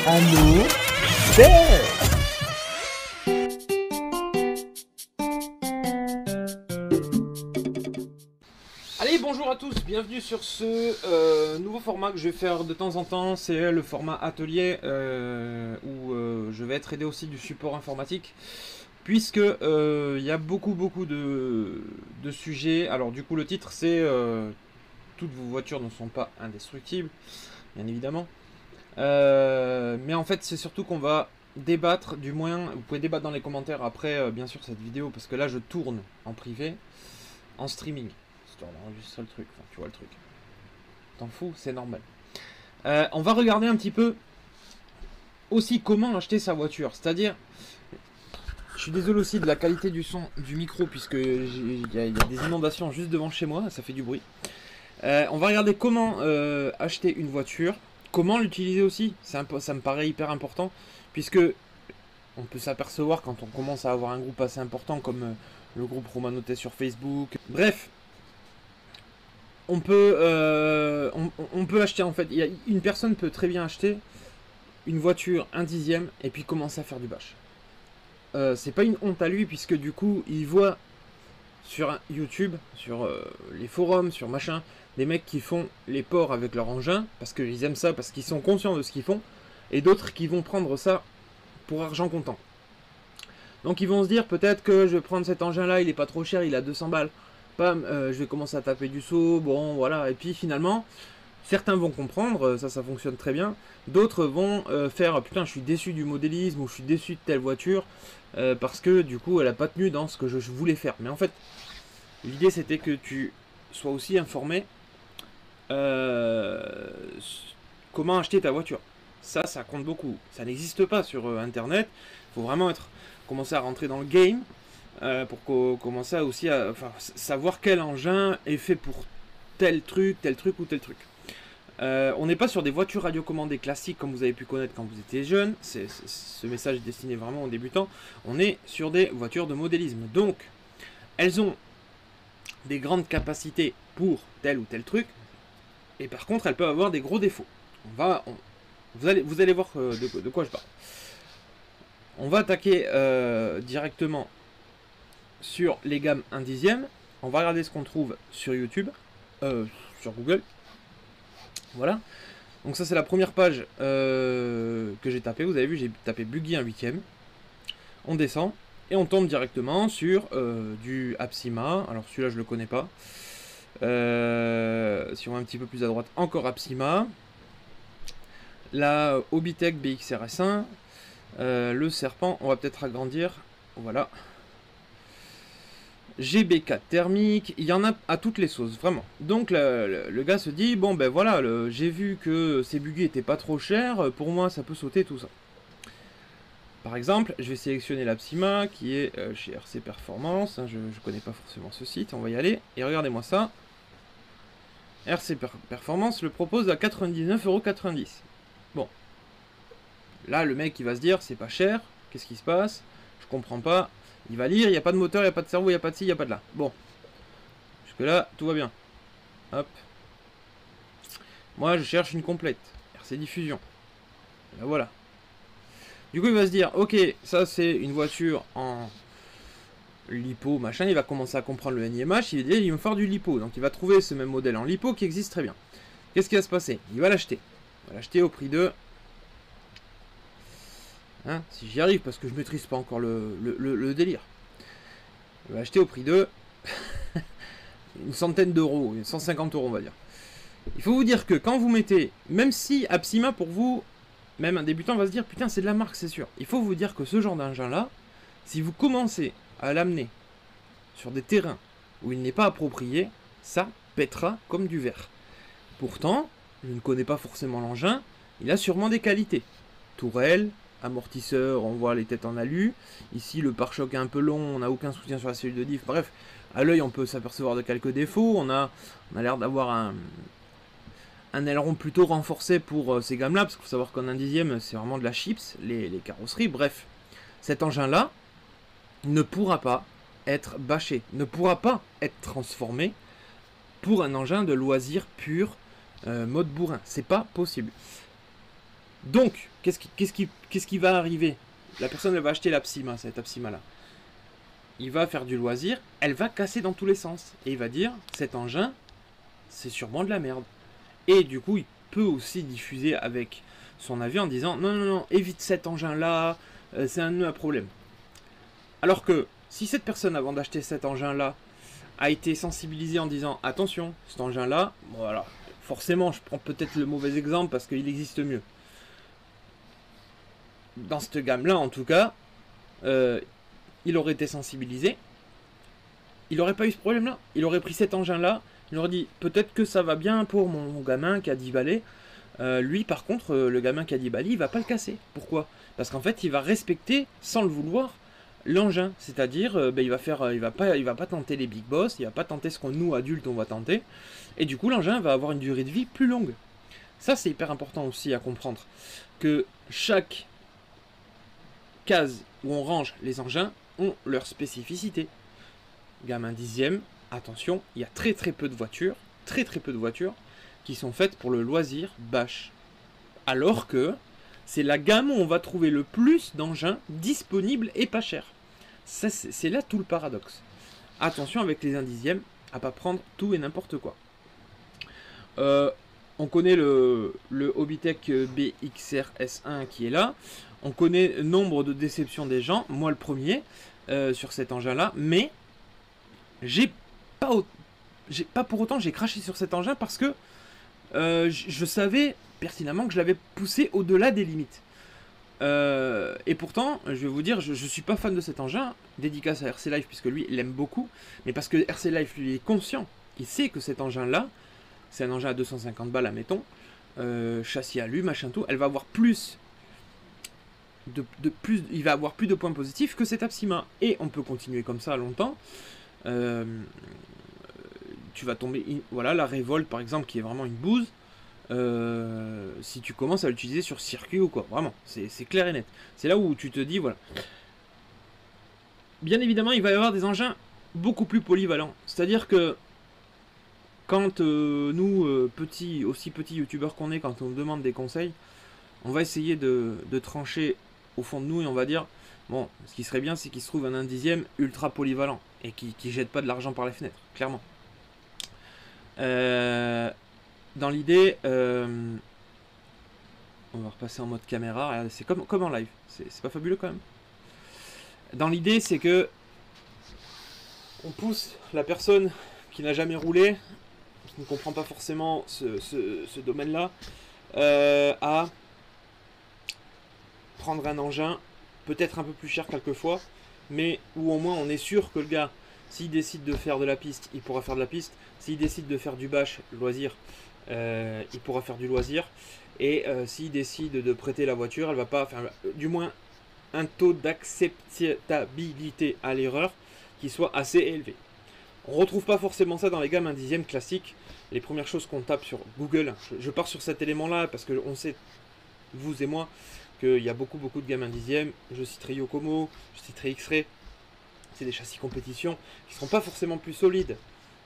Anneau vert. Allez, bonjour à tous, bienvenue sur ce nouveau format que je vais faire de temps en temps. C'est le format atelier où je vais être aidé aussi du support informatique. Puisque il y a beaucoup de sujets. Alors du coup le titre c'est toutes vos voitures ne sont pas indestructibles, bien évidemment. Mais en fait c'est surtout qu'on va débattre, du moins vous pouvez débattre dans les commentaires après bien sûr cette vidéo, parce que là je tourne en privé, en streaming, histoire d'enregistrer le truc, enfin tu vois le truc. T'en fous, c'est normal. On va regarder un petit peu aussi comment acheter sa voiture, c'est-à-dire... Je suis désolé aussi de la qualité du son du micro, puisque il y a des inondations juste devant chez moi, ça fait du bruit. On va regarder comment acheter une voiture, comment l'utiliser aussi, ça me paraît hyper important, puisque on peut s'apercevoir quand on commence à avoir un groupe assez important comme le groupe Romanoté sur Facebook. Bref, on peut acheter en fait, une personne peut très bien acheter une voiture 1/10 et puis commencer à faire du bâche. C'est pas une honte à lui, puisque du coup il voit sur YouTube, sur les forums, sur machin, des mecs qui font les ports avec leur engin parce qu'ils aiment ça, parce qu'ils sont conscients de ce qu'ils font, et d'autres qui vont prendre ça pour argent comptant. Donc ils vont se dire peut-être que je vais prendre cet engin là, il est pas trop cher, il a 200 balles, pam, je vais commencer à taper du saut, bon voilà, et puis finalement certains vont comprendre, ça fonctionne très bien. D'autres vont faire putain, je suis déçu du modélisme, ou je suis déçu de telle voiture parce que du coup elle a pas tenu dans ce que je voulais faire. Mais en fait, l'idée c'était que tu sois aussi informé comment acheter ta voiture. Ça compte beaucoup. Ça n'existe pas sur internet. Il faut vraiment commencer à rentrer dans le game pour commencer aussi à savoir quel engin est fait pour tel truc ou tel truc. On n'est pas sur des voitures radiocommandées classiques comme vous avez pu connaître quand vous étiez jeune. Ce message est destiné vraiment aux débutants. On est sur des voitures de modélisme. Donc, elles ont des grandes capacités pour tel ou tel truc. Et par contre, elles peuvent avoir des gros défauts. Vous allez voir de quoi je parle. On va attaquer directement sur les gammes 1/10. On va regarder ce qu'on trouve sur YouTube, sur Google. Voilà, donc ça c'est la première page que j'ai tapé. Vous avez vu, j'ai tapé Buggy 1/8. On descend et on tombe directement sur du Apsima. Alors celui-là je le connais pas. Si on va un petit peu plus à droite, encore Apsima. La Hobbytech BXRS1. Le Serpent, on va peut-être agrandir. Voilà. GB4 thermique, il y en a à toutes les sauces, vraiment. Donc le gars se dit, bon ben voilà, j'ai vu que ces buggy étaient pas trop chers, pour moi ça peut sauter tout ça. Par exemple, je vais sélectionner l'Apsima qui est chez RC Performance, hein, je connais pas forcément ce site, on va y aller, et regardez-moi ça. RC Performance le propose à 99,90 €. Bon, là le mec il va se dire, c'est pas cher, qu'est-ce qui se passe? Je comprends pas. Il va lire, il n'y a pas de moteur, il n'y a pas de cerveau, il n'y a pas de ci, il n'y a pas de là. Bon. Jusque là, tout va bien. Hop. Moi, je cherche une complète. RC Diffusion. Et là, voilà. Du coup, il va se dire, ok, ça c'est une voiture en lipo, machin. Il va commencer à comprendre le NIMH. Il va dire, il va me faire du lipo. Donc, il va trouver ce même modèle en lipo qui existe très bien. Qu'est-ce qui va se passer? Il va l'acheter. Il va l'acheter au prix de... Hein, si j'y arrive, parce que je maîtrise pas encore le délire. Il va acheter au prix de une centaine d'euros, 150 € on va dire. Il faut vous dire que quand vous mettez, même si Apsima pour vous, même un débutant va se dire putain c'est de la marque c'est sûr. Il faut vous dire que ce genre d'engin là, si vous commencez à l'amener sur des terrains où il n'est pas approprié, ça pètera comme du verre. Pourtant, je ne connais pas forcément l'engin, il a sûrement des qualités. Tourelle, amortisseur, on voit les têtes en alu. Ici, le pare-choc est un peu long, on n'a aucun soutien sur la cellule de diff. Bref, à l'œil, on peut s'apercevoir de quelques défauts. On a l'air d'avoir un aileron plutôt renforcé pour ces gammes-là, parce qu'il faut savoir qu'en 1/10, c'est vraiment de la chips, les carrosseries. Bref, cet engin-là ne pourra pas être bâché, ne pourra pas être transformé pour un engin de loisir pur, mode bourrin. C'est pas possible. Donc, qu'est-ce qui va arriver? La personne, elle va acheter l'Apsima, cette Apsima-là. Il va faire du loisir, elle va casser dans tous les sens. Et il va dire, cet engin, c'est sûrement de la merde. Et du coup, il peut aussi diffuser avec son avis en disant, non, non, non, évite cet engin-là, c'est un problème. Alors que, si cette personne, avant d'acheter cet engin-là, a été sensibilisée en disant, attention, cet engin-là, voilà, forcément, je prends peut-être le mauvais exemple parce qu'il existe mieux. Dans cette gamme-là, en tout cas, il aurait été sensibilisé, il n'aurait pas eu ce problème-là. Il aurait pris cet engin-là, il aurait dit, peut-être que ça va bien pour mon gamin qui a 10 balais. Lui, par contre, le gamin qui a 10 balais, il va pas le casser. Pourquoi? Parce qu'en fait, il va respecter, sans le vouloir, l'engin. C'est-à-dire, il va pas tenter les big boss, il va pas tenter ce qu'on, nous, adultes, on va tenter. Et du coup, l'engin va avoir une durée de vie plus longue. Ça, c'est hyper important aussi à comprendre. Que chaque case où on range les engins ont leur spécificité. Gamme 1 dixième, attention, il y a très peu de voitures, très peu de voitures qui sont faites pour le loisir bâche. Alors que c'est la gamme où on va trouver le plus d'engins disponibles et pas chers. C'est là tout le paradoxe. Attention avec les 1 dixième à pas prendre tout et n'importe quoi. On connaît le Hobbytech BXR S1 qui est là. On connaît nombre de déceptions des gens, moi le premier, sur cet engin-là, mais j'ai pas pour autant j'ai craché sur cet engin parce que je savais pertinemment que je l'avais poussé au-delà des limites. Et pourtant, je vais vous dire, je suis pas fan de cet engin, dédicace à RC Life puisque lui, il l'aime beaucoup, mais parce que RC Life, lui, est conscient, il sait que cet engin-là, c'est un engin à 250 balles, admettons, châssis alu, machin tout, elle va avoir plus il va avoir plus de points positifs que cet Apsima. Et on peut continuer comme ça longtemps. Tu vas tomber, voilà, la Révolte par exemple, qui est vraiment une bouse. Si tu commences à l'utiliser sur circuit ou quoi, vraiment, c'est clair et net. C'est là où tu te dis, voilà. Bien évidemment, il va y avoir des engins beaucoup plus polyvalents. C'est-à-dire que quand nous, aussi petits youtubeurs qu'on est, quand on demande des conseils, on va essayer de trancher au fond de nous et on va dire, bon, ce qui serait bien, c'est qu'il se trouve un 1 dixième ultra polyvalent et qui jette pas de l'argent par les fenêtres, clairement. Dans l'idée, on va repasser en mode caméra, regardez, c'est comme en live, c'est pas fabuleux quand même. Dans l'idée, c'est que on pousse la personne qui n'a jamais roulé, qui ne comprend pas forcément ce domaine-là, à prendre un engin, peut-être un peu plus cher quelquefois, mais où au moins on est sûr que le gars, s'il décide de faire de la piste, il pourra faire de la piste. S'il décide de faire du bâche, loisir, il pourra faire du loisir. Et s'il décide de prêter la voiture, elle va pas, enfin, du moins un taux d'acceptabilité à l'erreur qui soit assez élevé. On retrouve pas forcément ça dans les gammes 1 dixième classiques. Les premières choses qu'on tape sur Google, je pars sur cet élément-là parce que on sait, vous et moi, qu'il y a beaucoup de gammes 1 dixième. Je citerai Yokomo, je citerai X-Ray. C'est des châssis compétition qui ne seront pas forcément plus solides.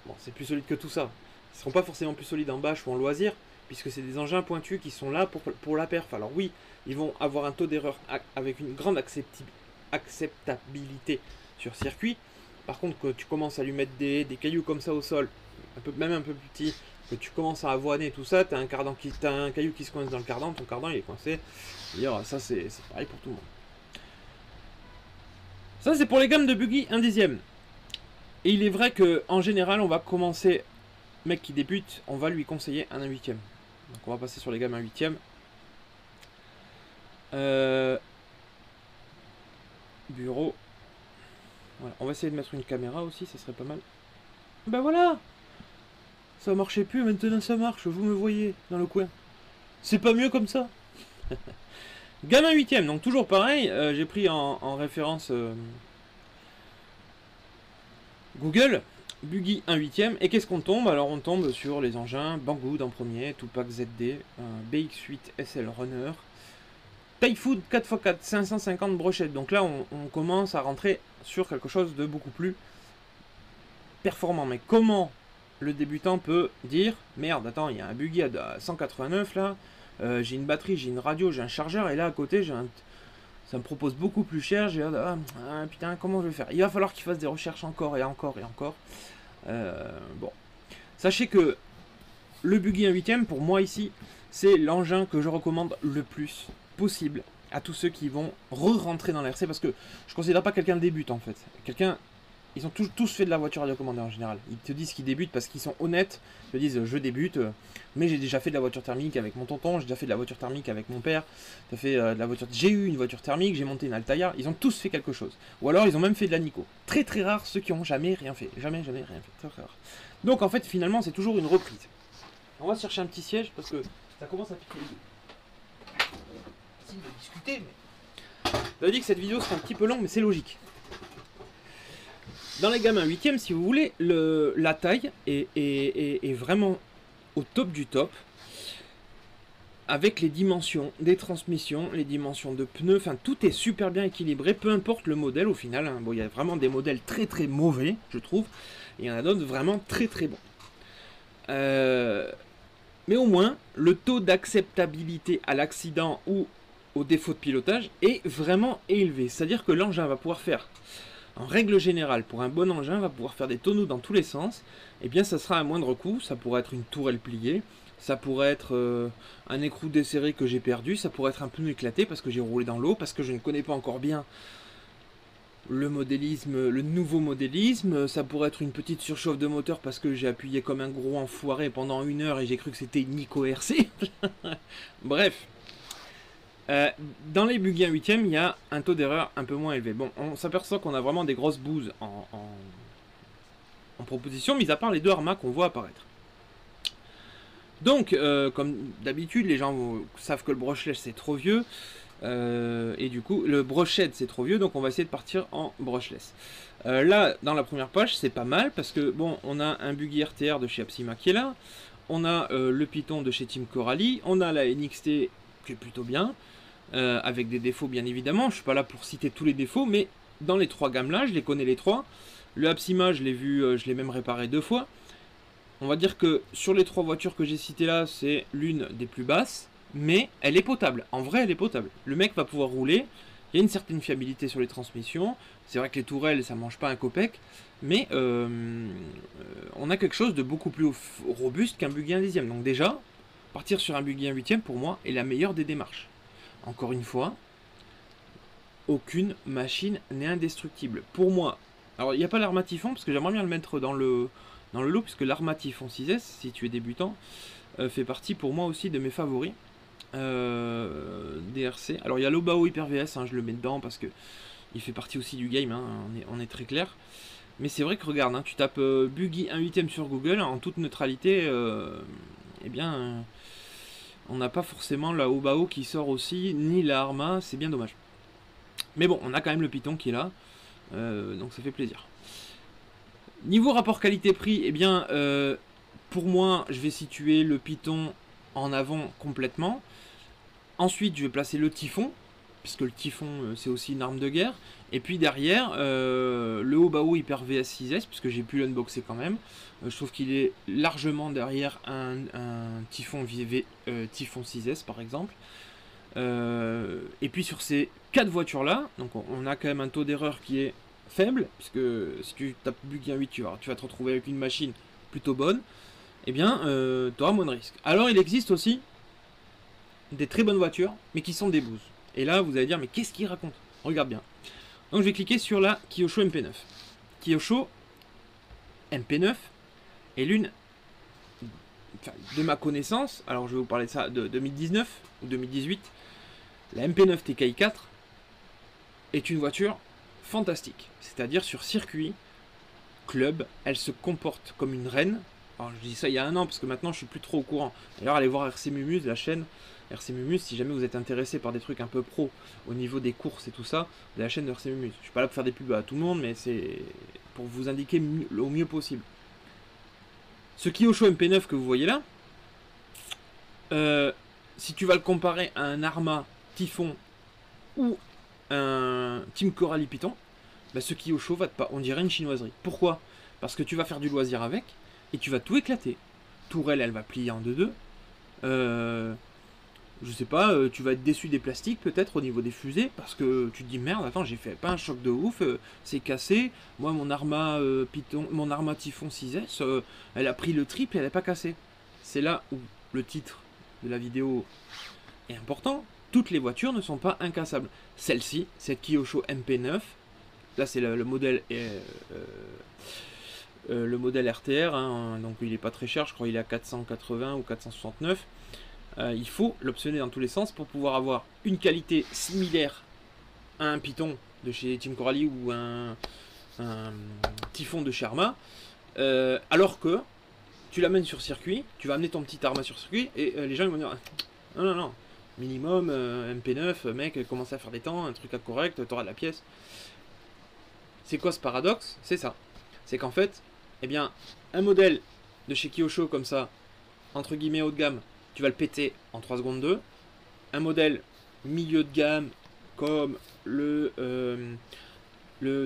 Bon, c'est plus solide que tout ça. Ils ne seront pas forcément plus solides en bâche ou en loisir, puisque c'est des engins pointus qui sont là pour la perf. Alors oui, ils vont avoir un taux d'erreur avec une grande acceptabilité sur circuit. Par contre, que tu commences à lui mettre des cailloux comme ça au sol, même un peu plus petit, que tu commences à avoiner tout ça, tu as un caillou qui se coince dans le cardan, ton cardan il est coincé. Ça c'est pareil pour tout le monde. Ça c'est pour les gammes de buggy 1 dixième. Et il est vrai que en général on va commencer, mec qui débute, on va lui conseiller un 1 huitième. Donc on va passer sur les gammes 1 huitième. Bureau. Voilà. On va essayer de mettre une caméra aussi, ça serait pas mal. Ben voilà. Ça marchait plus, maintenant ça marche, vous me voyez dans le coin. C'est pas mieux comme ça. Gamme 1 huitième, donc toujours pareil, j'ai pris en référence Google, Buggy 1 huitième, et qu'est-ce qu'on tombe? Alors on tombe sur les engins Banggood en premier, Tupac ZD, BX8 SL Runner, Thai-Food 4x4, 550 brochettes. Donc là on commence à rentrer sur quelque chose de beaucoup plus performant. Mais comment le débutant peut dire, merde, attends, il y a un Buggy à 189 là, j'ai une batterie, j'ai une radio, j'ai un chargeur, et là à côté, ça me propose beaucoup plus cher. J'ai putain, comment je vais faire? Il va falloir qu'il fasse des recherches encore et encore et encore. Bon, sachez que le Buggy 1/8, pour moi ici, c'est l'engin que je recommande le plus possible à tous ceux qui vont re-rentrer dans l'RC, parce que je ne considère pas quelqu'un débute en fait. Ils ont tous fait de la voiture radiocommandée en général. Ils te disent qu'ils débutent parce qu'ils sont honnêtes. Ils te disent je débute, mais j'ai déjà fait de la voiture thermique avec mon tonton, j'ai déjà fait de la voiture thermique avec mon père, j'ai eu une voiture thermique, j'ai monté une Altaïa. Ils ont tous fait quelque chose. Ou alors ils ont même fait de la Nico. Très très rare ceux qui ont jamais rien fait. Jamais rien fait. Très très rare. Donc en fait finalement c'est toujours une reprise. On va chercher un petit siège parce que ça commence à piquer les yeux. Si, de discuter, mais... J'avais dit que cette vidéo serait un petit peu longue, mais c'est logique. Dans les gammes 1/8, si vous voulez, la taille est vraiment au top du top. Avec les dimensions des transmissions, les dimensions de pneus, enfin tout est super bien équilibré, peu importe le modèle au final. Hein. Bon, il y a vraiment des modèles très très mauvais, je trouve. Et il y en a d'autres vraiment très très bons. Mais au moins, le taux d'acceptabilité à l'accident ou au défaut de pilotage est vraiment élevé. C'est-à-dire que l'engin va pouvoir faire, en règle générale, pour un bon engin, va pouvoir faire des tonneaux dans tous les sens. Et bien, ça sera à moindre coût. Ça pourrait être une tourelle pliée, ça pourrait être un écrou desserré que j'ai perdu, ça pourrait être un pneu éclaté parce que j'ai roulé dans l'eau, parce que je ne connais pas encore bien le modélisme, le nouveau modélisme. Ça pourrait être une petite surchauffe de moteur parce que j'ai appuyé comme un gros enfoiré pendant 1 heure et j'ai cru que c'était Nico RC. Bref. Dans les Buggy 1/8, il y a un taux d'erreur un peu moins élevé. Bon, on s'aperçoit qu'on a vraiment des grosses bouses en proposition, mis à part les 2 Arma qu'on voit apparaître. Donc, comme d'habitude, les gens savent que le brushless c'est trop vieux. Et du coup, le brushed c'est trop vieux, donc on va essayer de partir en brushless. Là, dans la première page, c'est pas mal parce que bon, on a un Buggy RTR de chez Apsima qui est là, on a le Python de chez Team Coralie, on a la NXT qui est plutôt bien, avec des défauts bien évidemment. Je suis pas là pour citer tous les défauts, mais dans les 3 gammes là, je les connais les 3. Le Apsima, je l'ai vu, je l'ai même réparé 2 fois. On va dire que sur les 3 voitures que j'ai citées là, c'est l'une des plus basses. Mais elle est potable, en vrai elle est potable. Le mec va pouvoir rouler, il y a une certaine fiabilité sur les transmissions. C'est vrai que les tourelles ça mange pas un copec, mais on a quelque chose de beaucoup plus robuste qu'un Buggy 1/10. Donc déjà, partir sur un Buggy 1/8 pour moi est la meilleure des démarches. Encore une fois, aucune machine n'est indestructible. Pour moi, alors il n'y a pas l'Arma Typhon, parce que j'aimerais bien le mettre dans le lot, puisque l'Arma Typhon 6S, si tu es débutant, fait partie pour moi aussi de mes favoris. DRC. Alors il y a l'Obao Hyper VS, hein, je le mets dedans parce que il fait partie aussi du game, hein, on est très clair. Mais c'est vrai que regarde, hein, tu tapes Buggy 1/8 sur Google, en toute neutralité, eh bien, on n'a pas forcément la Obao qui sort aussi, ni la Arma, c'est bien dommage. Mais bon, on a quand même le Python qui est là, donc ça fait plaisir. Niveau rapport qualité-prix, eh bien, pour moi, je vais situer le Python en avant complètement. Ensuite, je vais placer le Typhon, puisque le Typhon, c'est aussi une arme de guerre. Et puis derrière, le Obao Hyper VS 6S, puisque j'ai pu l'unboxer quand même. Je trouve qu'il est largement derrière un Typhon Typhon 6S, par exemple. Et puis sur ces 4 voitures-là, donc on a quand même un taux d'erreur qui est faible, puisque si tu tapes Buggy 1/8, tu vas te retrouver avec une machine plutôt bonne. Eh bien, tu auras moins de risques. Alors, il existe aussi des très bonnes voitures, mais qui sont des bouses. Et là, vous allez dire, mais qu'est-ce qu'il raconte? Regarde bien. Donc, je vais cliquer sur la Kyosho MP9. Kyosho MP9 est l'une, enfin, de ma connaissance, alors je vais vous parler de ça de 2019 ou 2018, la MP9 TKI 4 est une voiture fantastique. C'est-à-dire sur circuit, club, elle se comporte comme une reine. Alors je dis ça il y a 1 an parce que maintenant je suis plus trop au courant. D'ailleurs allez voir RC Mumuse, la chaîne RC Mumuse, si jamais vous êtes intéressé par des trucs un peu pro au niveau des courses et tout ça, de la chaîne de RC Mumuse. Je suis pas là pour faire des pubs à tout le monde, mais c'est pour vous indiquer au mieux possible. Ce Kyosho MP9 que vous voyez là, si tu vas le comparer à un Arma Typhon ou un Team Coralie Python, bah ce Kyosho va pas, on dirait une chinoiserie. Pourquoi? Parce que tu vas faire du loisir avec et tu vas tout éclater. Tourelle, elle va plier en 2-2. je sais pas, tu vas être déçu des plastiques peut-être au niveau des fusées, parce que tu te dis merde, attends, j'ai fait pas un choc de ouf, c'est cassé. Moi, mon Arma Python, mon Arma Typhon 6S, elle a pris le triple et elle n'est pas cassée. C'est là où le titre de la vidéo est important. Toutes les voitures ne sont pas incassables. Celle-ci, cette Kyosho MP9, là c'est le modèle RTR, hein, donc il est pas très cher, je crois qu'il est à 480 ou 469. Il faut l'optionner dans tous les sens pour pouvoir avoir une qualité similaire à un Python de chez Team Coralie ou un Typhon de chez Arma, alors que tu l'amènes sur circuit, tu vas amener ton petit Arma sur circuit et les gens ils vont dire non non non, minimum MP9, mec, commence à faire des temps, un truc à correct, t'auras de la pièce. C'est quoi ce paradoxe? C'est ça, c'est qu'en fait, eh bien, un modèle de chez Kyosho comme ça, entre guillemets haut de gamme, tu vas le péter en 3 secondes 2. Un modèle milieu de gamme comme le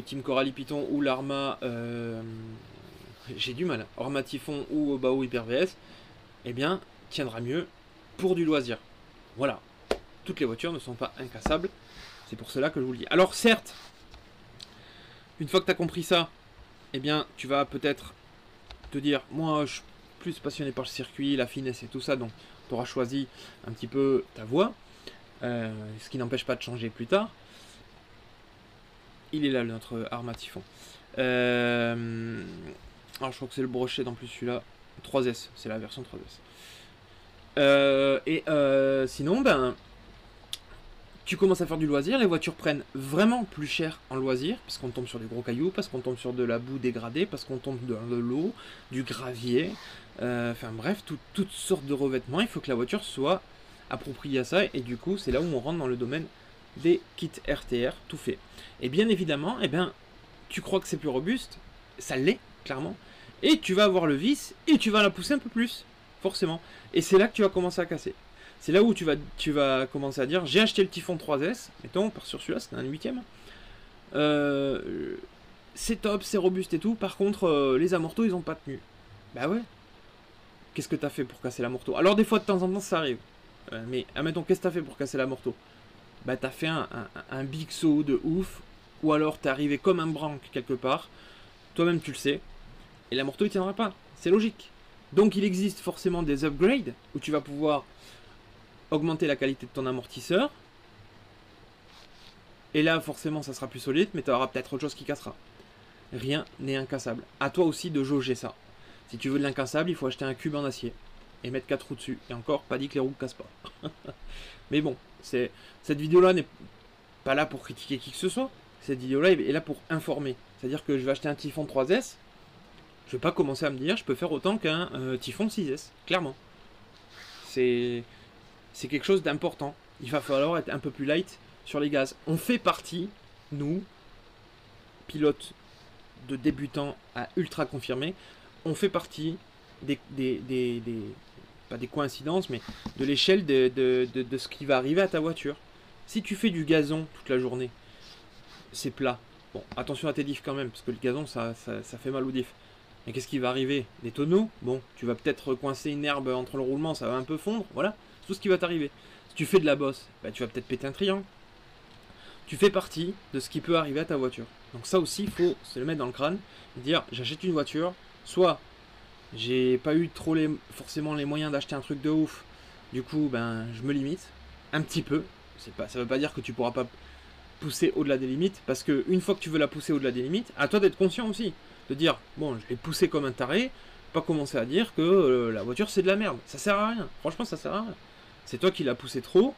Team Coralie Python ou l'Arma, j'ai du mal, Arma Typhon ou Bao Hyper VS, eh bien, tiendra mieux pour du loisir. Voilà, toutes les voitures ne sont pas incassables, c'est pour cela que je vous le dis. Alors certes, une fois que tu as compris ça, eh bien, tu vas peut-être te dire, moi je suis plus passionné par le circuit, la finesse et tout ça, donc tu auras choisi un petit peu ta voie, ce qui n'empêche pas de changer plus tard. Il est là notre Arma Typhon. Alors je crois que c'est le brochet en plus celui-là, 3S, c'est la version 3S. Sinon, ben, tu commences à faire du loisir, les voitures prennent vraiment plus cher en loisir, parce qu'on tombe sur des gros cailloux, parce qu'on tombe sur de la boue dégradée, parce qu'on tombe dans de l'eau, du gravier, enfin bref, toutes sortes de revêtements. Il faut que la voiture soit appropriée à ça, et du coup c'est là où on rentre dans le domaine des kits RTR tout fait. Et bien évidemment, eh bien, tu crois que c'est plus robuste, ça l'est, clairement, et tu vas avoir le vis, et tu vas la pousser un peu plus, forcément. Et c'est là que tu vas commencer à casser. C'est là où tu vas commencer à dire, j'ai acheté le Typhon 3S, mettons, on part sur celui-là, c'est un 8ème. C'est top, c'est robuste et tout, par contre, les amortos, ils ont pas tenu. Bah ouais. Qu'est-ce que t'as fait pour casser l'amorto? Alors des fois, de temps en temps, ça arrive. Mais, admettons, qu'est-ce que t'as fait pour casser l'amorto? Bah t'as fait un big saut de ouf, ou alors t'es arrivé comme un branque quelque part, toi-même tu le sais, et l'amorto, il tiendra pas. C'est logique. Donc il existe forcément des upgrades, où tu vas pouvoir augmenter la qualité de ton amortisseur. Et là, forcément, ça sera plus solide, mais tu auras peut-être autre chose qui cassera. Rien n'est incassable. À toi aussi de jauger ça. Si tu veux de l'incassable, il faut acheter un cube en acier et mettre 4 roues dessus. Et encore, pas dit que les roues ne cassent pas. Mais bon, cette vidéo-là n'est pas là pour critiquer qui que ce soit. Cette vidéo-là est là pour informer. C'est-à-dire que je vais acheter un Typhon 3S. Je vais pas commencer à me dire, je peux faire autant qu'un Typhon 6S. Clairement. C'est quelque chose d'important. Il va falloir être un peu plus light sur les gaz. On fait partie, nous, pilotes de débutants à ultra confirmés, on fait partie pas des coïncidences, mais de l'échelle de ce qui va arriver à ta voiture. Si tu fais du gazon toute la journée, c'est plat. Bon, attention à tes diffs quand même, parce que le gazon, ça fait mal aux diffs. Mais qu'est-ce qui va arriver? Des tonneaux? Bon, tu vas peut-être coincer une herbe entre le roulement, ça va un peu fondre, voilà. C'est tout ce qui va t'arriver. Si tu fais de la bosse, bah, tu vas peut-être péter un triangle. Tu fais partie de ce qui peut arriver à ta voiture. Donc ça aussi, il faut se le mettre dans le crâne et dire, j'achète une voiture, soit j'ai pas eu forcément les moyens d'acheter un truc de ouf, du coup, ben, je me limite un petit peu. Ça veut pas dire que tu pourras pas pousser au-delà des limites, parce que une fois que tu veux la pousser au-delà des limites, à toi d'être conscient aussi, de dire, bon, je l'ai poussé comme un taré, pas commencer à dire que la voiture c'est de la merde, ça sert à rien, franchement ça sert à rien. C'est toi qui l'as poussé trop,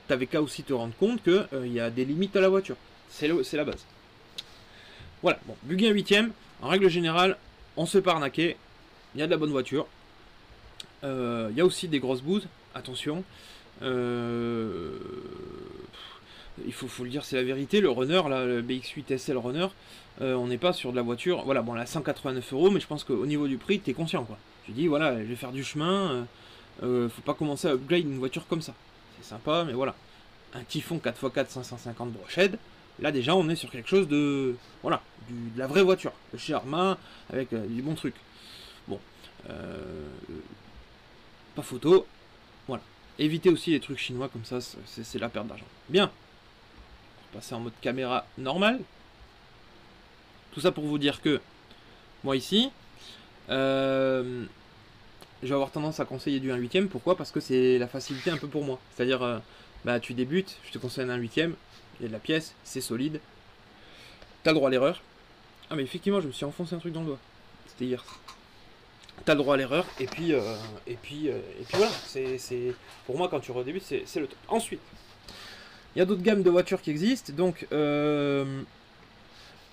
t'avais qu'à aussi te rendre compte qu'il y a des limites à la voiture, c'est la base. Voilà, bon, buggy un 8ème, en règle générale, on se fait pas arnaquer, il y a de la bonne voiture, il y a aussi des grosses bouses, attention, il faut le dire, c'est la vérité, le runner, là, le BX8 SL runner, on n'est pas sur de la voiture, voilà, bon, elle a 189 €, mais je pense qu'au niveau du prix, tu es conscient, quoi. Tu dis, voilà, je vais faire du chemin, faut pas commencer à upgrade une voiture comme ça. C'est sympa, mais voilà. Un Typhon 4x4 550 brochette, là déjà, on est sur quelque chose de, voilà, de la vraie voiture, de chez Arma, avec du bon truc. Bon, pas photo, voilà. évitez aussi les trucs chinois comme ça, c'est la perte d'argent. Bien. On va passer en mode caméra normale. Tout ça pour vous dire que moi ici, je vais avoir tendance à conseiller du 1/8. Pourquoi? Parce que c'est la facilité un peu pour moi. C'est-à-dire, bah, tu débutes, je te conseille un 1/8, il y a de la pièce, c'est solide. T'as le droit à l'erreur. Ah mais effectivement, je me suis enfoncé un truc dans le doigt. C'était hier. T'as le droit à l'erreur, et puis voilà. C'est pour moi, quand tu redébutes, c'est le top. Ensuite, il y a d'autres gammes de voitures qui existent. Donc, le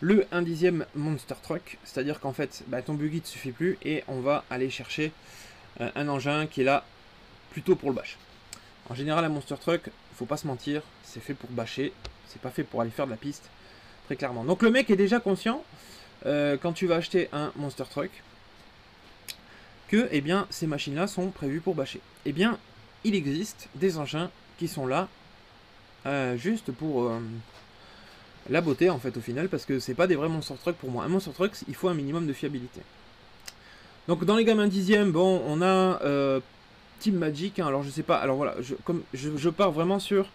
1/10 Monster Truck, c'est-à-dire qu'en fait, bah, ton buggy ne suffit plus, et on va aller chercher un engin qui est là plutôt pour le bâche. En général, un Monster Truck, faut pas se mentir, c'est fait pour bâcher, c'est pas fait pour aller faire de la piste, très clairement. Donc le mec est déjà conscient, quand tu vas acheter un Monster Truck, que eh bien, ces machines-là sont prévues pour bâcher. Eh bien, il existe des engins qui sont là, juste pour la beauté, en fait, au final, parce que c'est pas des vrais Monster Truck pour moi. Un Monster Truck, il faut un minimum de fiabilité. Donc dans les gammes 1/10, bon, on a Team Magic, hein, alors je sais pas, alors voilà, je pars vraiment sur...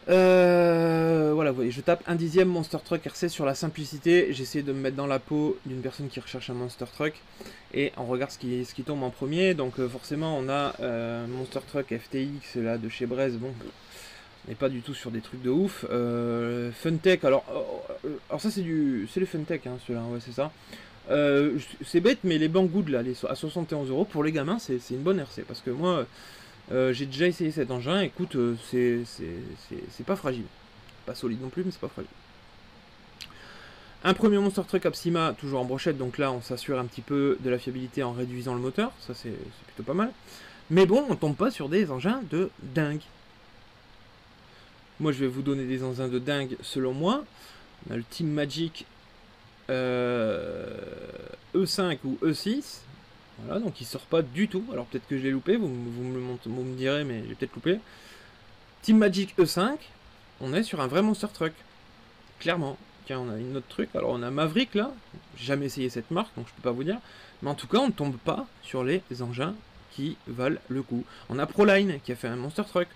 voilà, vous voyez, je tape 1/10 Monster Truck RC sur la simplicité. J'essaie de me mettre dans la peau d'une personne qui recherche un Monster Truck, et on regarde ce qui tombe en premier. Donc forcément on a Monster Truck FTX là de chez Brez. Bon, on n'est pas du tout sur des trucs de ouf. Funtech, alors ça c'est le Funtech, hein, ceux-là, ouais, c'est ça. C'est bête, mais les Banggood là, à 71 € pour les gamins, c'est une bonne RC, parce que moi j'ai déjà essayé cet engin. Écoute, c'est pas fragile, pas solide non plus, mais c'est pas fragile. Un premier Monster Truck Apsima, toujours en brochette, donc là on s'assure un petit peu de la fiabilité en réduisant le moteur, ça c'est plutôt pas mal. Mais bon, on tombe pas sur des engins de dingue. Moi je vais vous donner des engins de dingue selon moi. On a le Team Magic E5 ou E6. Voilà, donc il sort pas du tout. Alors peut-être que je l'ai loupé, vous me direz, mais j'ai peut-être loupé. Team Magic E5, on est sur un vrai Monster Truck. Clairement. Tiens, on a une autre truc. Alors on a Maverick là. J'ai jamais essayé cette marque, donc je peux pas vous dire. Mais en tout cas, on ne tombe pas sur les engins qui valent le coup. On a Proline qui a fait un Monster Truck.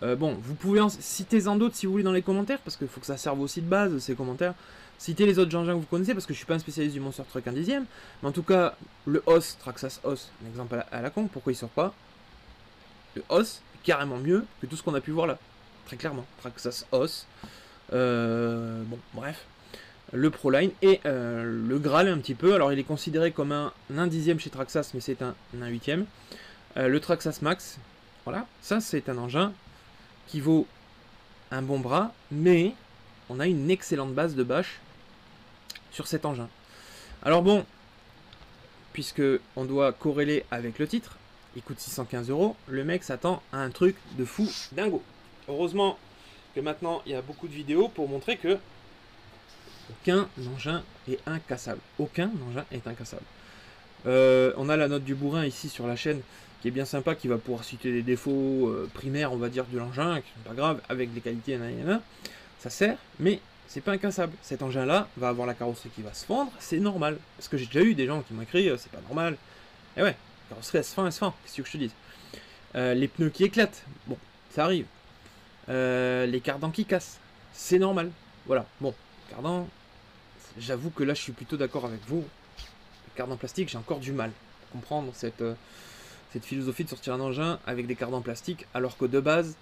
Bon, vous pouvez en citer d'autres si vous voulez dans les commentaires, parce qu'il faut que ça serve aussi de base, ces commentaires. Citez les autres engins que vous connaissez, parce que je suis pas un spécialiste du Monster Truck 1/10. Mais en tout cas, le Hoss, Traxxas Hoss, un exemple à la con, pourquoi il sort pas? Le Hoss est carrément mieux que tout ce qu'on a pu voir là. Très clairement. Traxxas Hoss. Bon, bref. Le Proline et le Graal un petit peu. Alors il est considéré comme un 1/10 chez Traxxas, mais c'est un 1/8. Le Traxxas Max, voilà, ça c'est un engin qui vaut un bon bras, mais on a une excellente base de bâche sur cet engin. Alors bon, puisque on doit corréler avec le titre, il coûte 615 €, le mec s'attend à un truc de fou dingo. Heureusement que maintenant il y a beaucoup de vidéos pour montrer que aucun engin est incassable. Aucun engin est incassable. On a la note du bourrin ici sur la chaîne qui est bien sympa, qui va pouvoir citer des défauts primaires, on va dire, de l'engin, qui sont pas graves, avec des qualités, ça sert, mais c'est pas incassable. Cet engin-là va avoir la carrosserie qui va se fendre, c'est normal. Parce que j'ai déjà eu des gens qui m'ont écrit, c'est pas normal. Et ouais, la carrosserie elle se fend, qu'est-ce que je te dis. Les pneus qui éclatent, bon, ça arrive. Les cardans qui cassent, c'est normal. Voilà, bon, cardans, j'avoue que là je suis plutôt d'accord avec vous. Les cardans plastiques, j'ai encore du mal à comprendre cette philosophie de sortir un engin avec des cardans plastiques, alors que de base,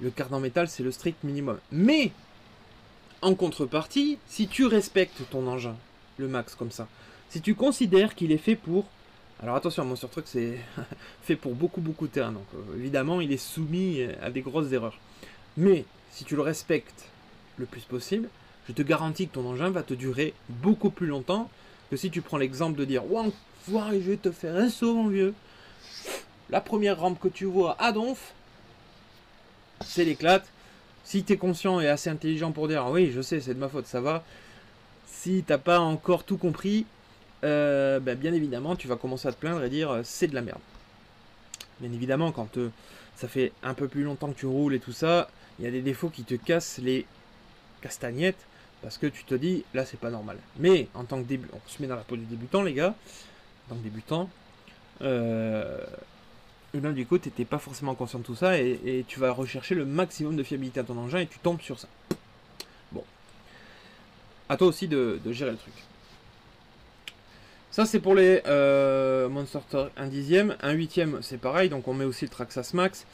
le cardan métal, c'est le strict minimum. Mais, en contrepartie, si tu respectes ton engin, le max comme ça, si tu considères qu'il est fait pour... Alors attention, Monster Truck, c'est fait pour beaucoup de terrain, donc évidemment, il est soumis à des grosses erreurs. Mais, si tu le respectes le plus possible, je te garantis que ton engin va te durer beaucoup plus longtemps que si tu prends l'exemple de dire « Ouah, je vais te faire un saut, mon vieux !» La première rampe que tu vois à Donf, c'est l'éclate. Si tu es conscient et assez intelligent pour dire ah oui, je sais, c'est de ma faute, ça va. Si t'as pas encore tout compris, bien évidemment, tu vas commencer à te plaindre et dire c'est de la merde. Bien évidemment, quand ça fait un peu plus longtemps que tu roules et tout ça, il y a des défauts qui te cassent les castagnettes parce que tu te dis là, c'est pas normal. Mais en tant que débutant, on se met dans la peau du débutant, les gars. En tant que débutant, Et là, du coup, tu n'étais pas forcément conscient de tout ça et tu vas rechercher le maximum de fiabilité à ton engin et tu tombes sur ça. Bon. À toi aussi de gérer le truc. Ça, c'est pour les Monster Truck 1/10. 1/8, c'est pareil. Donc, on met aussi le Traxxas Max.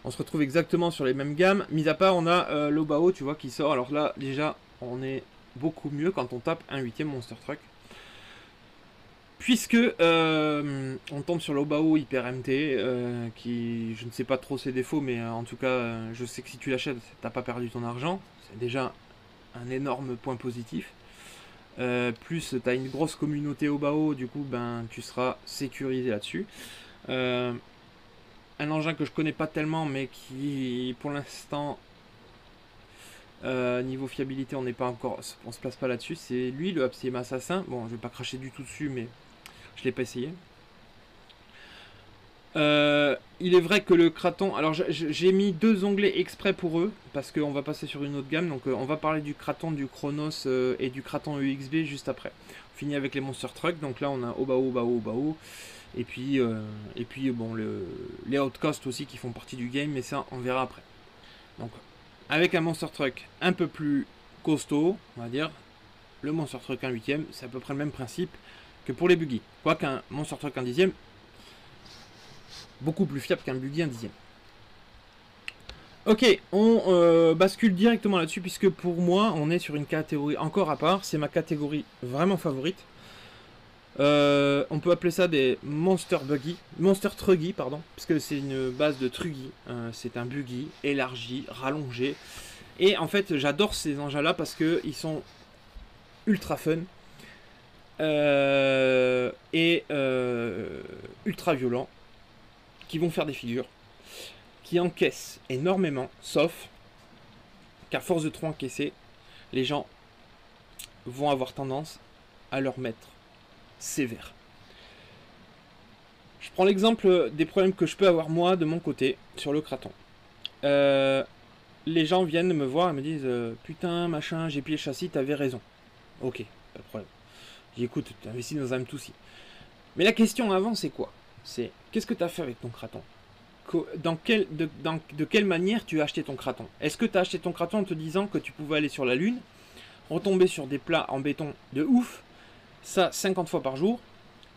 On se retrouve exactement sur les mêmes gammes. Mis à part, on a l'Obao, tu vois, qui sort. Alors là, déjà, on est beaucoup mieux quand on tape 1/8 Monster Truck. Puisque on tombe sur l'Obao Hyper MT, qui, je ne sais pas trop ses défauts, mais en tout cas, je sais que si tu l'achètes, t'as pas perdu ton argent. C'est déjà un énorme point positif. Plus tu as une grosse communauté Obao, du coup ben tu seras sécurisé là-dessus. Un engin que je connais pas tellement, mais qui pour l'instant niveau fiabilité on n'est pas encore, on se place pas là-dessus. C'est lui, le Absiem Assassin. Bon, je vais pas cracher du tout dessus, mais je l'ai pas essayé. Il est vrai que le Kraton, alors j'ai mis 2 onglets exprès pour eux, parce qu'on va passer sur une autre gamme, donc on va parler du Kraton, du Chronos et du Kraton EXB juste après. On finit avec les Monster Truck, donc là on a Obao, Obao, et puis bon, les Outcasts aussi qui font partie du game, mais ça on verra après. Donc avec un Monster Truck un peu plus costaud, on va dire, le Monster Truck 1/8, c'est à peu près le même principe que pour les buggy, quoique un Monster Truck 1/10, beaucoup plus fiable qu'un buggy 1/10. Ok, on bascule directement là-dessus, puisque pour moi, on est sur une catégorie encore à part. C'est ma catégorie vraiment favorite. On peut appeler ça des Monster Truggy, pardon, parce que c'est une base de Truggy. C'est un buggy élargi, rallongé. Et en fait, j'adore ces engins-là parce qu'ils sont ultra fun. Ultra violents, qui vont faire des figures, qui encaissent énormément, sauf qu'à force de trop encaisser, les gens vont avoir tendance à leur mettre sévère. Je prends l'exemple des problèmes que je peux avoir moi de mon côté sur le Kraton. Les gens viennent me voir et me disent putain machin, j'ai plié le châssis, t'avais raison. Ok, pas de problème. J'ai dit écoute, t'as investi dans un M2C. Mais la question avant c'est quoi? C'est qu'est-ce que tu as fait avec ton Kraton? De quelle manière tu as acheté ton Kraton? Est-ce que tu as acheté ton Kraton en te disant que tu pouvais aller sur la Lune, retomber sur des plats en béton de ouf, ça 50 fois par jour,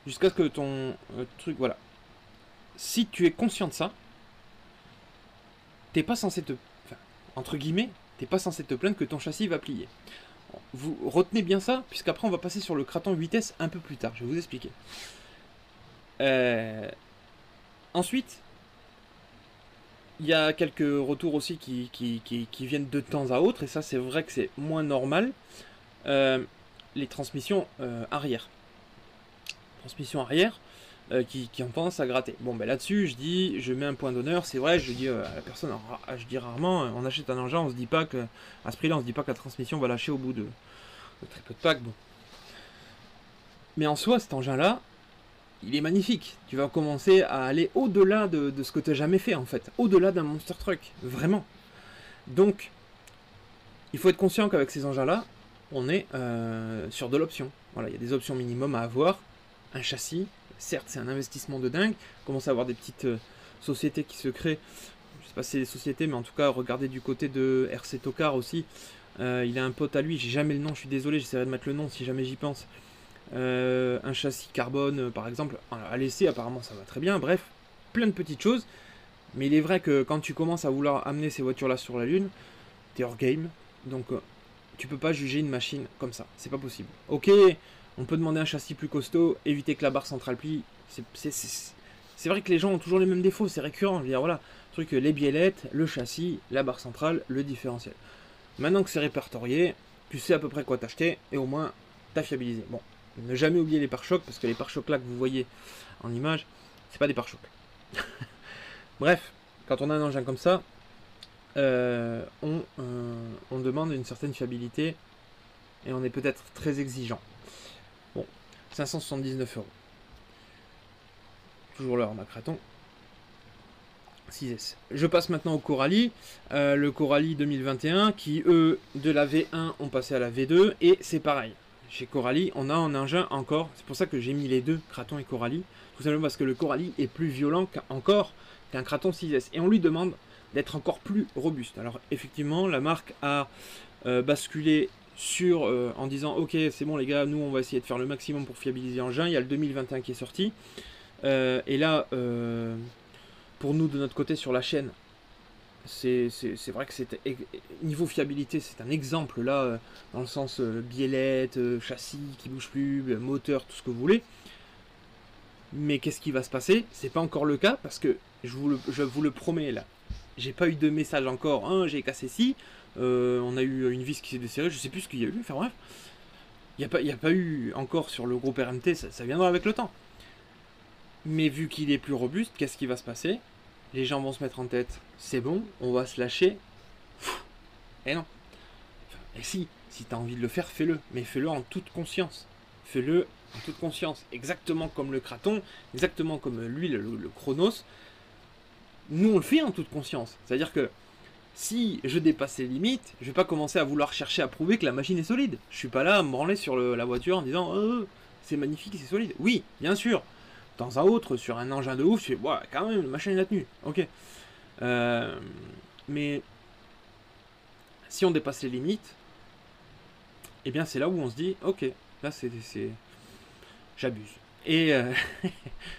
jusqu'à ce que ton truc, voilà. Si tu es conscient de ça, t'es pas censé te... Enfin, entre guillemets, t'es pas censé te plaindre que ton châssis va plier. Vous retenez bien ça, puisqu'après on va passer sur le Kraton 8S un peu plus tard, je vais vous expliquer. Ensuite, il y a quelques retours aussi qui viennent de temps à autre, et ça c'est vrai que c'est moins normal. Les transmissions arrière. Transmission arrière qui ont tendance à gratter. Bon ben là-dessus je mets un point d'honneur, c'est vrai, je dis à la personne, je dis rarement, on achète un engin, on se dit pas que, à ce prix là on se dit pas que la transmission va lâcher au bout de très peu de packs, bon. Mais en soi cet engin là, il est magnifique. Tu vas commencer à aller au-delà de ce que tu n'as jamais fait en fait. Au-delà d'un Monster Truck. Vraiment. Donc, il faut être conscient qu'avec ces engins-là, on est sur de l'option. Voilà, il y a des options minimum à avoir. Un châssis, certes c'est un investissement de dingue. On commence à avoir des petites sociétés qui se créent. Je ne sais pas si c'est des sociétés, mais en tout cas, regardez du côté de RC Tokar aussi. Il a un pote à lui, j'ai jamais le nom, je suis désolé, j'essaierai de mettre le nom si jamais j'y pense. Un châssis carbone par exemple à l'essai apparemment ça va très bien, bref plein de petites choses, mais il est vrai que quand tu commences à vouloir amener ces voitures là sur la lune, t'es hors game, donc tu peux pas juger une machine comme ça, c'est pas possible. Ok, on peut demander un châssis plus costaud, éviter que la barre centrale plie, c'est vrai que les gens ont toujours les mêmes défauts, c'est récurrent, je veux dire voilà, truc les biellettes, le châssis, la barre centrale, le différentiel. Maintenant que c'est répertorié, tu sais à peu près quoi t'acheter et au moins t'as fiabilisé. Bon, ne jamais oublier les pare-chocs, parce que les pare-chocs là que vous voyez en image, c'est pas des pare-chocs. Bref, quand on a un engin comme ça, on demande une certaine fiabilité et on est peut-être très exigeant. Bon, 579 €. Toujours l'heure, ma Kraton. 6S. Je passe maintenant au Coralie, le Coralie 2021, qui eux, de la V1 ont passé à la V2, et c'est pareil. chez Coralie, on a un engin encore, c'est pour ça que j'ai mis les deux, Kraton et Coralie, tout simplement parce que le Coralie est plus violent encore qu'un Kraton 6S, et on lui demande d'être encore plus robuste. Alors effectivement, la marque a basculé sur, en disant ok c'est bon les gars, nous on va essayer de faire le maximum pour fiabiliser l'engin, il y a le 2021 qui est sorti, et là, pour nous de notre côté sur la chaîne, c'est vrai que c'est niveau fiabilité, c'est un exemple là, dans le sens biellette, châssis qui bouge plus, moteur, tout ce que vous voulez. Mais qu'est-ce qui va se passer? C'est pas encore le cas parce que je vous le promets là, j'ai pas eu de message encore, hein, j'ai cassé ci, on a eu une vis qui s'est desserrée, je sais plus ce qu'il y a eu, enfin bref, il n'y a pas eu encore sur le groupe RMT, ça viendra avec le temps. Mais vu qu'il est plus robuste, qu'est-ce qui va se passer? Les gens vont se mettre en tête, c'est bon, on va se lâcher. Et non. Et si tu as envie de le faire, fais-le. Mais fais-le en toute conscience. Fais-le en toute conscience. Exactement comme le Kraton, exactement comme lui, le Chronos. Nous, on le fait en toute conscience. C'est-à-dire que si je dépasse les limites, je vais pas commencer à vouloir chercher à prouver que la machine est solide. Je suis pas là à me branler sur la voiture en disant c'est magnifique, c'est solide. Oui, bien sûr. De temps à autre, sur un engin de ouf, je fais, ouais, quand même, la machine a tenu. Ok. Mais si on dépasse les limites, eh bien, c'est là où on se dit, ok, là, c'est j'abuse. Et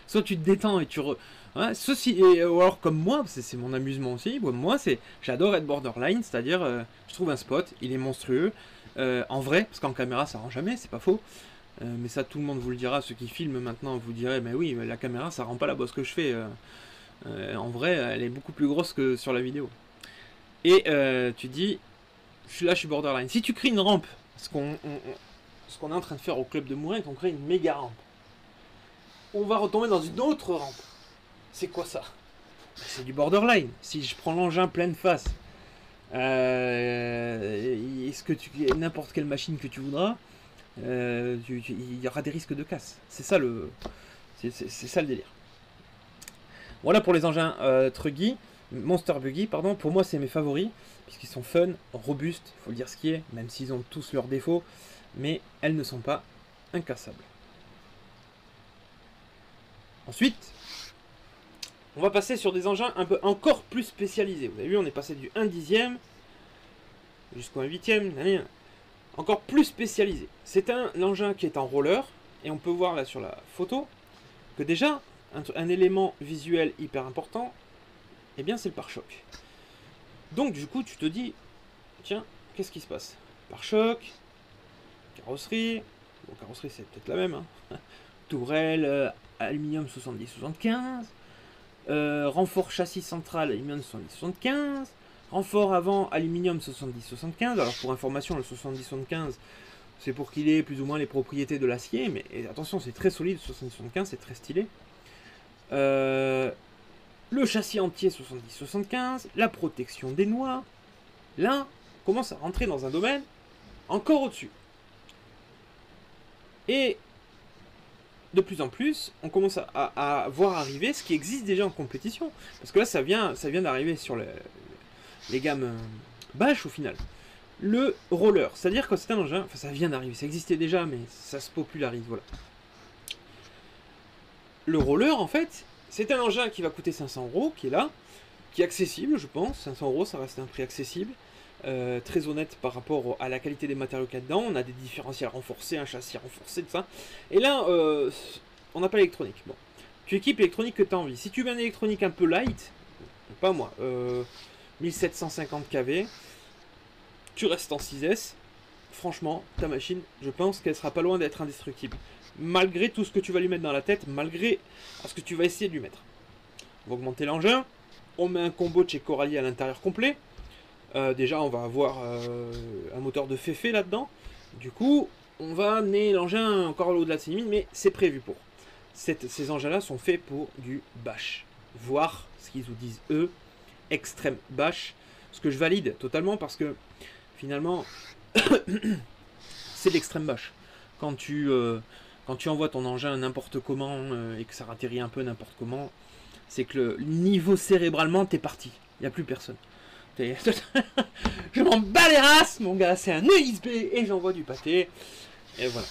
soit tu te détends et tu ouais, ceci, ou alors comme moi, c'est mon amusement aussi, moi, j'adore être borderline, c'est-à-dire, je trouve un spot, il est monstrueux, en vrai, parce qu'en caméra, ça rend jamais, c'est pas faux. Mais ça, tout le monde vous le dira, ceux qui filment maintenant, vous direz, mais oui, mais la caméra, ça rend pas la bosse que je fais. En vrai, elle est beaucoup plus grosse que sur la vidéo. Et tu dis, je suis borderline. Si tu crées une rampe, ce qu'on est en train de faire au club de Mourin, on crée une méga rampe. On va retomber dans une autre rampe. C'est quoi ça? C'est du borderline. Si je prends l'engin pleine face, est-ce que n'importe quelle machine que tu voudras, il y aura des risques de casse. C'est ça c'est ça le délire. Voilà pour les engins Truggy, Monster Buggy, pardon. Pour moi, c'est mes favoris puisqu'ils sont fun, robustes. Il faut le dire ce qui est, même s'ils ont tous leurs défauts, mais elles ne sont pas incassables. Ensuite, on va passer sur des engins un peu encore plus spécialisés. Vous avez vu, on est passé du 1/10 jusqu'au 1/8. Encore plus spécialisé. C'est un engin qui est en roller, et on peut voir là sur la photo que déjà, un élément visuel hyper important, eh bien c'est le pare-choc. Donc du coup tu te dis, tiens, qu'est-ce qui se passe? Pare-choc, carrosserie, bon carrosserie c'est peut-être la même, hein. Tourelle, aluminium 70-75, renfort châssis central, aluminium 70-75, renfort avant, aluminium 70-75. Alors pour information, le 70-75, c'est pour qu'il ait plus ou moins les propriétés de l'acier, mais attention, c'est très solide, 70-75, c'est très stylé. Le châssis entier 70-75, la protection des noix. Là, on commence à rentrer dans un domaine encore au-dessus. Et de plus en plus, on commence à voir arriver ce qui existe déjà en compétition. Parce que là, ça vient d'arriver sur les gammes bâches au final. Le roller, c'est-à-dire que c'est un engin, enfin ça vient d'arriver, ça existait déjà, mais ça se popularise, voilà. Le roller, en fait, c'est un engin qui va coûter 500 €, qui est là, qui est accessible, je pense. 500 €, ça reste un prix accessible, très honnête par rapport à la qualité des matériaux qu'il y a dedans. On a des différentiels renforcés, un châssis renforcé, tout ça. Et là, on n'a pas l'électronique. Bon, tu équipes l'électronique que tu as envie. Si tu veux une électronique un peu light, pas moi, 1750 kV, tu restes en 6S, franchement, ta machine, je pense qu'elle sera pas loin d'être indestructible. Malgré tout ce que tu vas lui mettre dans la tête, malgré ce que tu vas essayer de lui mettre. On va augmenter l'engin, on met un combo de chez Coralie à l'intérieur complet. Déjà, on va avoir un moteur de féfé là-dedans. Du coup, on va amener l'engin encore au-delà de ses limites, mais c'est prévu pour. Ces engins-là sont faits pour du bash, voire, ce qu'ils vous disent eux, extrême bash. Ce que je valide totalement parce que finalement, c'est l'extrême bash. Quand tu envoies ton engin n'importe comment et que ça atterrit un peu n'importe comment, c'est que le niveau cérébralement, t'es parti. Il n'y a plus personne. Je m'en bats les races, mon gars. C'est un EXB et j'envoie du pâté. Et voilà.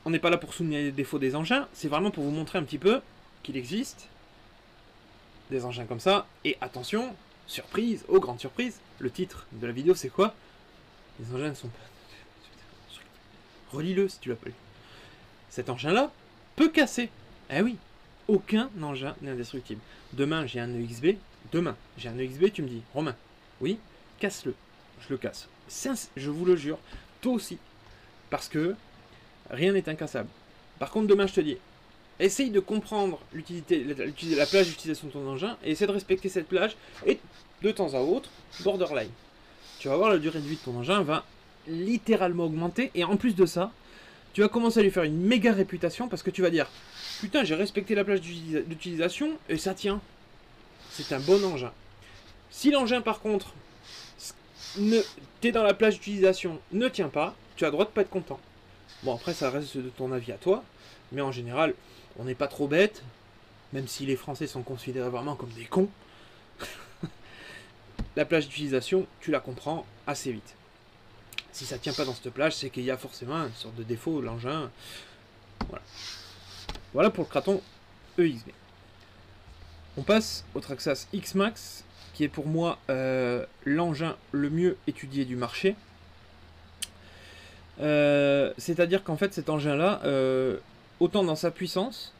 On n'est pas là pour souligner les défauts des engins, c'est vraiment pour vous montrer un petit peu qu'il existe des engins comme ça. Et attention, surprise, oh grande surprise, le titre de la vidéo c'est quoi? Les engins ne sont pas... Relis-le si tu l'as pas lu. Cet engin-là peut casser. Eh oui, aucun engin n'est indestructible. Demain j'ai un EXB, tu me dis, Romain, oui, casse-le. Je le casse. Je vous le jure, toi aussi. Parce que rien n'est incassable. Par contre, demain je te dis, essaye de comprendre la plage d'utilisation de ton engin et essaie de respecter cette plage et de temps à autre, borderline. Tu vas voir, la durée de vie de ton engin va littéralement augmenter et en plus de ça, tu vas commencer à lui faire une méga réputation parce que tu vas dire putain, j'ai respecté la plage d'utilisation et ça tient. C'est un bon engin. Si l'engin par contre, t'es dans la plage d'utilisation, ne tient pas, tu as le droit de pas être content. Bon, après ça reste de ton avis à toi, mais en général, on n'est pas trop bête, même si les Français sont considérés vraiment comme des cons. La plage d'utilisation, tu la comprends assez vite. Si ça tient pas dans cette plage, c'est qu'il y a forcément une sorte de défaut, l'engin. Voilà. Voilà pour le Kraton EXB. On passe au Traxxas X-Max, qui est pour moi l'engin le mieux étudié du marché. C'est-à-dire qu'en fait cet engin-là, autant dans sa puissance,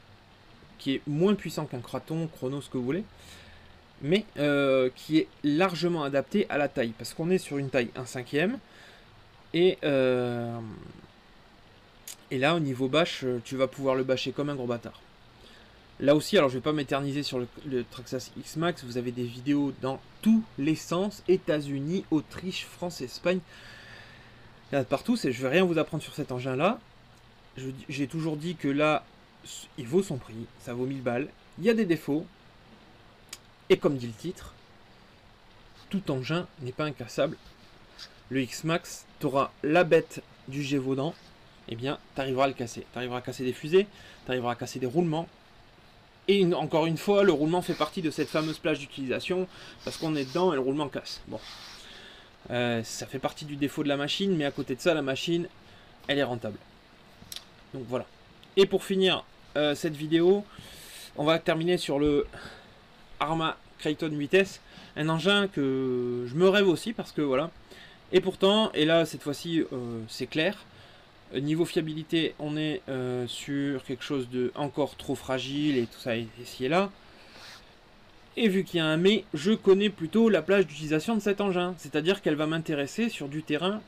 qui est moins puissant qu'un Kraton, Chrono, ce que vous voulez, mais qui est largement adapté à la taille, parce qu'on est sur une taille 1/5, et là au niveau bâche, tu vas pouvoir le bâcher comme un gros bâtard. Là aussi, alors je vais pas m'éterniser sur le Traxxas X-Max, vous avez des vidéos dans tous les sens, États-Unis, Autriche, France, Espagne, il y en a partout, je vais rien vous apprendre sur cet engin-là. J'ai toujours dit que là, il vaut son prix, ça vaut 1000 balles, il y a des défauts, et comme dit le titre, tout engin n'est pas incassable. Le X-Max, tu auras la bête du Gévaudan, eh bien, tu arriveras à le casser. Tu arriveras à casser des fusées, tu arriveras à casser des roulements. Et encore une fois, le roulement fait partie de cette fameuse plage d'utilisation, parce qu'on est dedans et le roulement casse. Bon, ça fait partie du défaut de la machine, mais à côté de ça, la machine, elle est rentable. Donc voilà. Et pour finir cette vidéo, on va terminer sur le Arrma Kraton 8S, un engin que je me rêve aussi, parce que voilà. Et pourtant, et là cette fois-ci c'est clair, niveau fiabilité on est sur quelque chose de encore trop fragile et tout ça ici et là. Et vu qu'il y a un mais, je connais plutôt la plage d'utilisation de cet engin, c'est-à-dire qu'elle va m'intéresser sur du terrain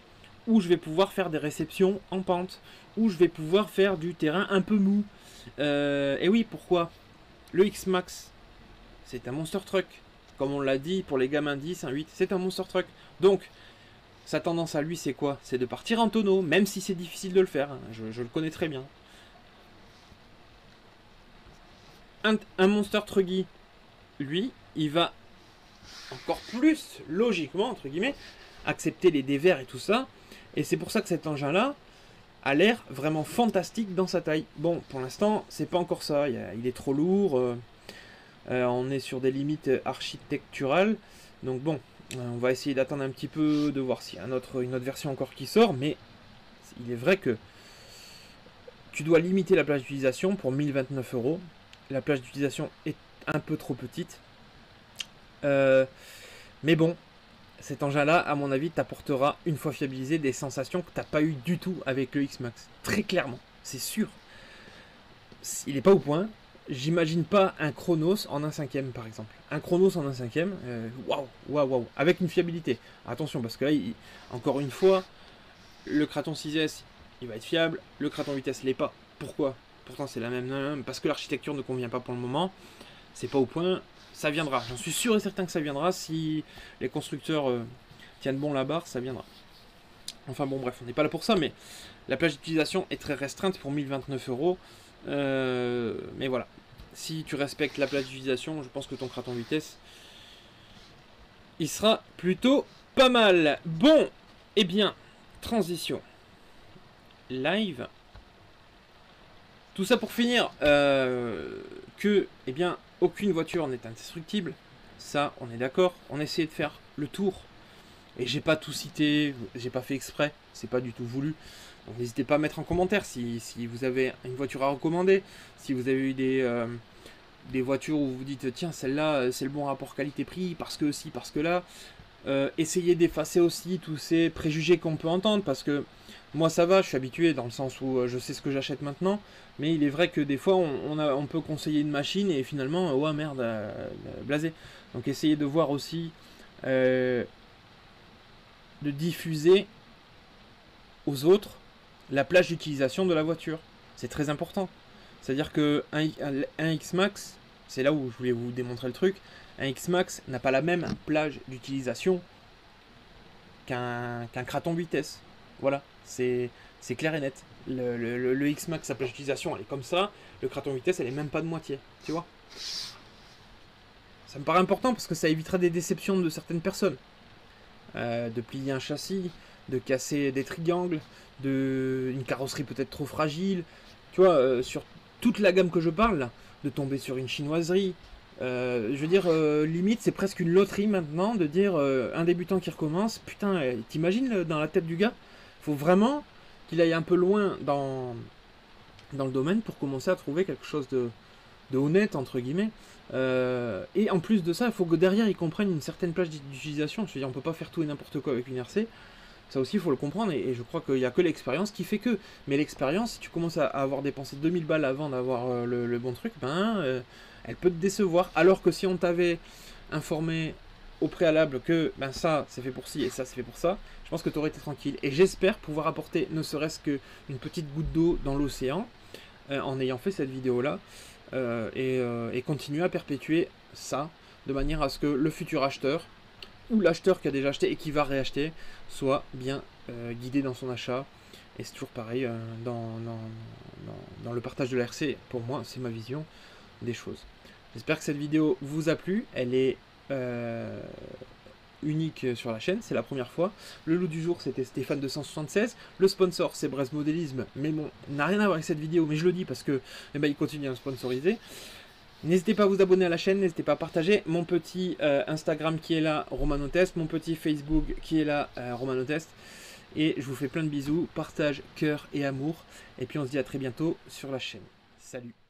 où je vais pouvoir faire des réceptions en pente, où je vais pouvoir faire du terrain un peu mou. Et oui, pourquoi? Le X-Max, c'est un monster truck, comme on l'a dit pour les gamins 10, un 8, c'est un monster truck. Donc sa tendance à lui, c'est quoi? C'est de partir en tonneau, même si c'est difficile de le faire. Hein. Je le connais très bien. Un Monster Truggy, lui, il va encore plus, logiquement, entre guillemets, accepter les dévers et tout ça. Et c'est pour ça que cet engin-là a l'air vraiment fantastique dans sa taille. Bon, pour l'instant, c'est pas encore ça. Il est trop lourd. On est sur des limites architecturales. Donc bon... on va essayer d'attendre un petit peu, de voir s'il y a une autre version encore qui sort, mais il est vrai que tu dois limiter la plage d'utilisation pour 1029 €. La plage d'utilisation est un peu trop petite. Mais bon, cet engin-là, à mon avis, t'apportera, une fois fiabilisé, des sensations que tu n'as pas eu du tout avec le X-Max. Très clairement, c'est sûr. Il n'est pas au point. J'imagine pas un Chronos en 1/5 par exemple. Un Chronos en 1/5, waouh, avec une fiabilité. Attention, parce que là, encore une fois, le Kraton 6S, il va être fiable, le Kraton 8S l'est pas. Pourquoi? Pourtant c'est la même, parce que l'architecture ne convient pas pour le moment. C'est pas au point, ça viendra. J'en suis sûr et certain que ça viendra, si les constructeurs tiennent bon la barre, ça viendra. Enfin bon, bref, on n'est pas là pour ça, mais la plage d'utilisation est très restreinte pour 1029 €. Mais voilà, si tu respectes la plage d'utilisation, je pense que ton Kraton 8S, il sera plutôt pas mal. Bon, eh bien, transition live. Tout ça pour finir, que, eh bien, aucune voiture n'est indestructible. Ça, on est d'accord. On essaie de faire le tour Et j'ai pas tout cité, j'ai pas fait exprès, c'est pas du tout voulu. Donc n'hésitez pas à mettre en commentaire si vous avez une voiture à recommander, si vous avez eu des voitures où vous dites tiens celle-là c'est le bon rapport qualité-prix parce que si, parce que là. Essayez d'effacer aussi tous ces préjugés qu'on peut entendre parce que moi ça va, je suis habitué dans le sens où je sais ce que j'achète maintenant, mais il est vrai que des fois on peut conseiller une machine et finalement ouais merde, blasé. Donc essayez de voir aussi, de diffuser aux autres la plage d'utilisation de la voiture. C'est très important. C'est-à-dire que un X-Max, c'est là où je voulais vous démontrer le truc, un X-Max n'a pas la même plage d'utilisation qu'un Kraton vitesse. Voilà, c'est clair et net. Le X-Max, sa plage d'utilisation, elle est comme ça. Le Kraton vitesse, elle est même pas de moitié. Tu vois? Ça me paraît important parce que ça évitera des déceptions de certaines personnes. De plier un châssis, de casser des triangles, une carrosserie peut-être trop fragile. Tu vois, sur toute la gamme que je parle, là, de tomber sur une chinoiserie. Je veux dire, limite, c'est presque une loterie maintenant de dire un débutant qui recommence. Putain, t'imagines dans la tête du gars? Faut vraiment qu'il aille un peu loin dans le domaine pour commencer à trouver quelque chose de honnête, entre guillemets. Et en plus de ça, il faut que derrière, ils comprennent une certaine plage d'utilisation. Je veux dire, on peut pas faire tout et n'importe quoi avec une RC. Ça aussi, il faut le comprendre, et je crois qu'il n'y a que l'expérience qui fait que. Mais l'expérience, si tu commences à avoir dépensé 2000 balles avant d'avoir le bon truc, ben, elle peut te décevoir. Alors que si on t'avait informé au préalable que ben ça, c'est fait pour ci et ça, c'est fait pour ça, je pense que tu aurais été tranquille. Et j'espère pouvoir apporter ne serait-ce qu'une petite goutte d'eau dans l'océan en ayant fait cette vidéo-là, et continuer à perpétuer ça, de manière à ce que le futur acheteur, ou l'acheteur qui a déjà acheté et qui va réacheter, soit bien guidé dans son achat. Et c'est toujours pareil dans le partage de la RC. Pour moi, c'est ma vision des choses. J'espère que cette vidéo vous a plu. Elle est unique sur la chaîne, c'est la première fois. Le lot du jour, c'était Stéphane276. Le sponsor, c'est Brest Modélisme. Mais bon, n'a rien à voir avec cette vidéo, mais je le dis parce que eh ben, il continue à me sponsoriser. N'hésitez pas à vous abonner à la chaîne, n'hésitez pas à partager mon petit Instagram qui est là, Romanotest, mon petit Facebook qui est là, Romanotest. Et je vous fais plein de bisous, partage, cœur et amour. Et puis on se dit à très bientôt sur la chaîne. Salut!